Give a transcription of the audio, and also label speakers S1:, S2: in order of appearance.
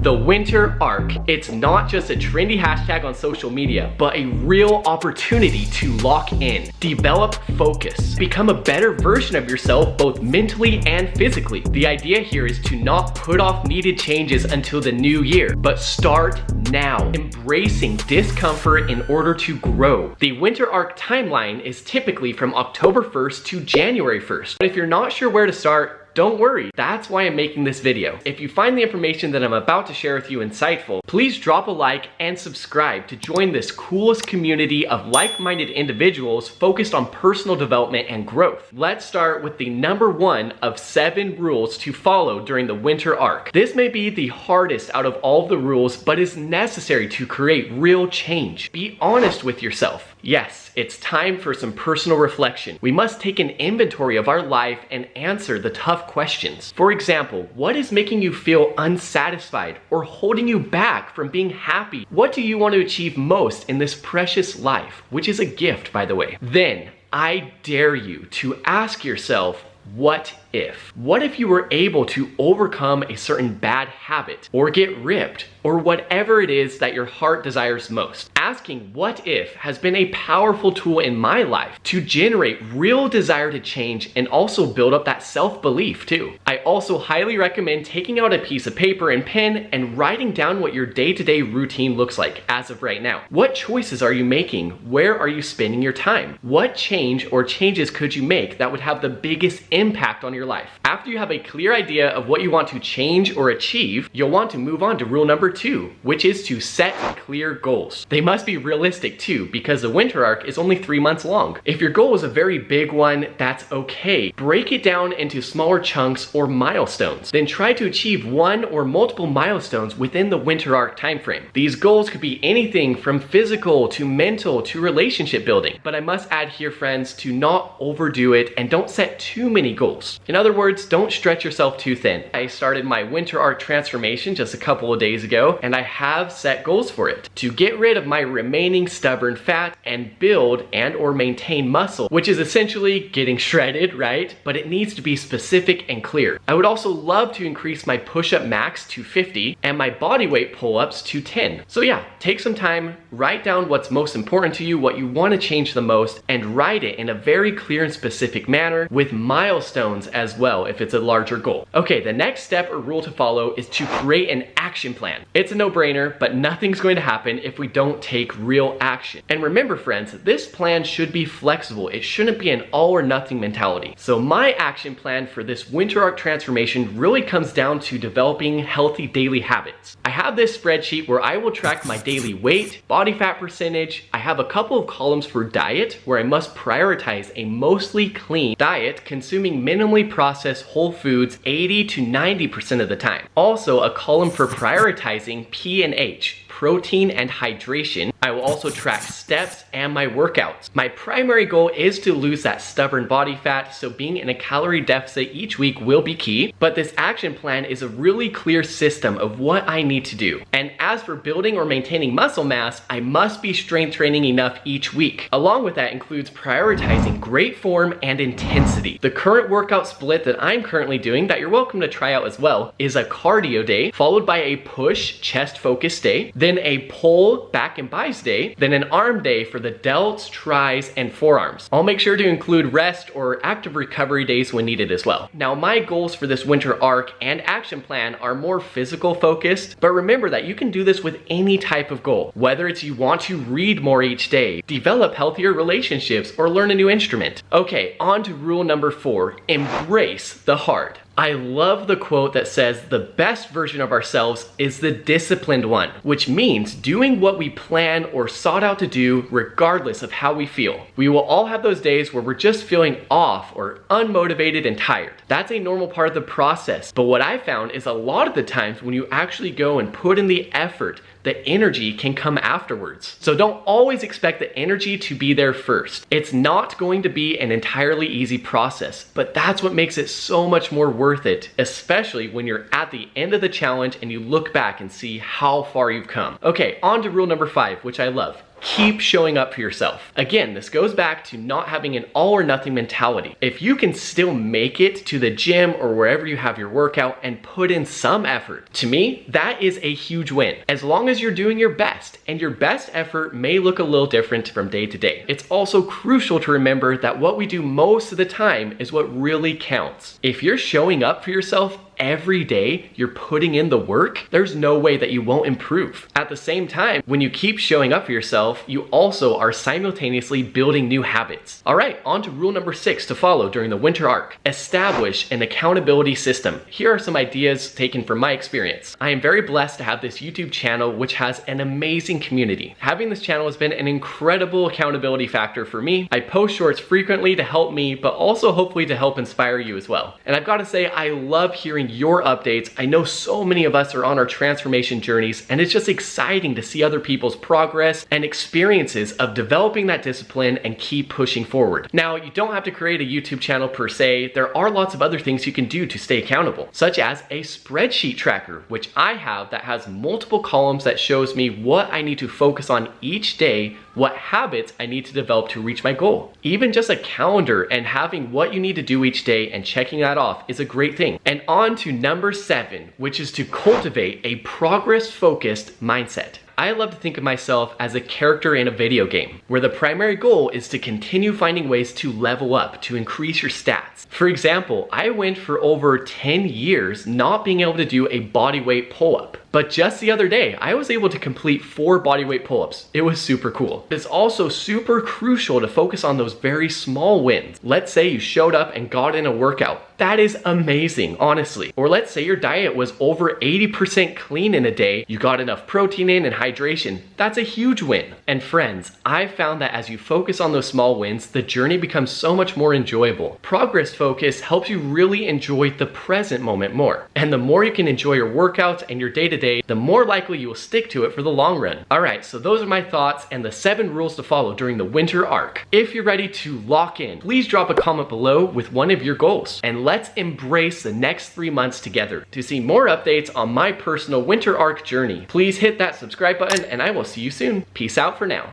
S1: The winter arc. It's not just a trendy hashtag on social media, but a real opportunity to lock in, develop focus, become a better version of yourself both mentally and physically. The idea here is to not put off needed changes until the new year, but start now, embracing discomfort in order to grow. The winter arc timeline is typically from October 1st to January 1st. But if you're not sure where to start, don't worry, that's why I'm making this video. If you find the information that I'm about to share with you insightful, please drop a like and subscribe to join this coolest community of like-minded individuals focused on personal development and growth. Let's start with the number 1 of 7 rules to follow during the winter arc. This may be the hardest out of all of the rules, but is necessary to create real change. Be honest with yourself. Yes, it's time for some personal reflection. We must take an inventory of our life and answer the tough questions. For example, what is making you feel unsatisfied or holding you back from being happy? What do you want to achieve most in this precious life, which is a gift, by the way? Then, I dare you to ask yourself, what if? What if you were able to overcome a certain bad habit or get ripped or whatever it is that your heart desires most? Asking what if has been a powerful tool in my life to generate real desire to change and also build up that self-belief too. I also highly recommend taking out a piece of paper and pen and writing down what your day-to-day routine looks like as of right now. What choices are you making? Where are you spending your time? What change or changes could you make that would have the biggest impact on your life? After you have a clear idea of what you want to change or achieve, you'll want to move on to rule number 2, which is to set clear goals. They must be realistic too, because the winter arc is only 3 months long. If your goal is a very big one, that's okay. Break it down into smaller chunks or milestones. Then try to achieve one or multiple milestones within the winter arc timeframe. These goals could be anything from physical to mental to relationship building. But I must add here, friends, to not overdo it and don't set too many goals. In other words, don't stretch yourself too thin. I started my winter arc transformation just a couple of days ago, and I have set goals for it. To get rid of my remaining stubborn fat and build and or maintain muscle, which is essentially getting shredded, right? But it needs to be specific and clear. I would also love to increase my push-up max to 50 and my body weight pull-ups to 10. So yeah, take some time, write down what's most important to you, what you want to change the most, and write it in a very clear and specific manner with milestones as well if it's a larger goal. Okay, the next step or rule to follow is to create an action plan. It's a no-brainer, but nothing's going to happen if we don't take real action. And remember, friends, this plan should be flexible. It shouldn't be an all or nothing mentality. So my action plan for this winter arc transformation really comes down to developing healthy daily habits. I have this spreadsheet where I will track my daily weight, body fat percentage. I have a couple of columns for diet where I must prioritize a mostly clean diet, consuming minimally processed whole foods 80 to 90% of the time. Also a column for prioritizing P and H, protein and hydration. I will also track steps and my workouts. My primary goal is to lose that stubborn body fat, so being in a calorie deficit each week will be key, but this action plan is a really clear system of what I need to do. And as for building or maintaining muscle mass, I must be strength training enough each week. Along with that includes prioritizing great form and intensity. The current workout split that I'm currently doing, that you're welcome to try out as well, is a cardio day, followed by a push chest focus day, then a pull back and buys day, then an arm day for the delts, tris, and forearms. I'll make sure to include rest or active recovery days when needed as well. Now, my goals for this winter arc and action plan are more physical focused, but remember that you can do this with any type of goal, whether it's you want to read more each day, develop healthier relationships, or learn a new instrument. Okay, on to rule number 4, embrace the hard. I love the quote that says the best version of ourselves is the disciplined one, which means doing what we plan or sought out to do regardless of how we feel. We will all have those days where we're just feeling off or unmotivated and tired. That's a normal part of the process, but what I found is a lot of the times when you actually go and put in the effort, the energy can come afterwards. So don't always expect the energy to be there first. It's not going to be an entirely easy process, but that's what makes it so much more worth it, especially when you're at the end of the challenge and you look back and see how far you've come. Okay, on to rule number 5, which I love. Keep showing up for yourself. Again, this goes back to not having an all or nothing mentality. If you can still make it to the gym or wherever you have your workout and put in some effort, to me, that is a huge win. As long as you're doing your best, and your best effort may look a little different from day to day. It's also crucial to remember that what we do most of the time is what really counts. If you're showing up for yourself every day, you're putting in the work, there's no way that you won't improve. At the same time, when you keep showing up for yourself, you also are simultaneously building new habits. All right, on to rule number 6 to follow during the winter arc. Establish an accountability system. Here are some ideas taken from my experience. I am very blessed to have this YouTube channel, which has an amazing community. Having this channel has been an incredible accountability factor for me. I post shorts frequently to help me, but also hopefully to help inspire you as well. And I've got to say, I love hearing your updates. I know so many of us are on our transformation journeys, and it's just exciting to see other people's progress and experiences of developing that discipline and keep pushing forward. Now, you don't have to create a YouTube channel per se. There are lots of other things you can do to stay accountable, such as a spreadsheet tracker, which I have, that has multiple columns that shows me what I need to focus on each day, what habits I need to develop to reach my goal. Even just a calendar and having what you need to do each day and checking that off is a great thing. And on to number 7, which is to cultivate a progress-focused mindset. I love to think of myself as a character in a video game, where the primary goal is to continue finding ways to level up, to increase your stats. For example, I went for over 10 years not being able to do a bodyweight pull-up. But just the other day, I was able to complete 4 bodyweight pull-ups. It was super cool. It's also super crucial to focus on those very small wins. Let's say you showed up and got in a workout. That is amazing, honestly. Or let's say your diet was over 80% clean in a day. You got enough protein in and hydration. That's a huge win. And friends, I've found that as you focus on those small wins, the journey becomes so much more enjoyable. Progress focus helps you really enjoy the present moment more. And the more you can enjoy your workouts and your day-to-day, the more likely you will stick to it for the long run. All right, so those are my thoughts and the 7 rules to follow during the winter arc. If you're ready to lock in, please drop a comment below with one of your goals, and let's embrace the next 3 months together. To see more updates on my personal winter arc journey, please hit that subscribe button, and I will see you soon. Peace out for now.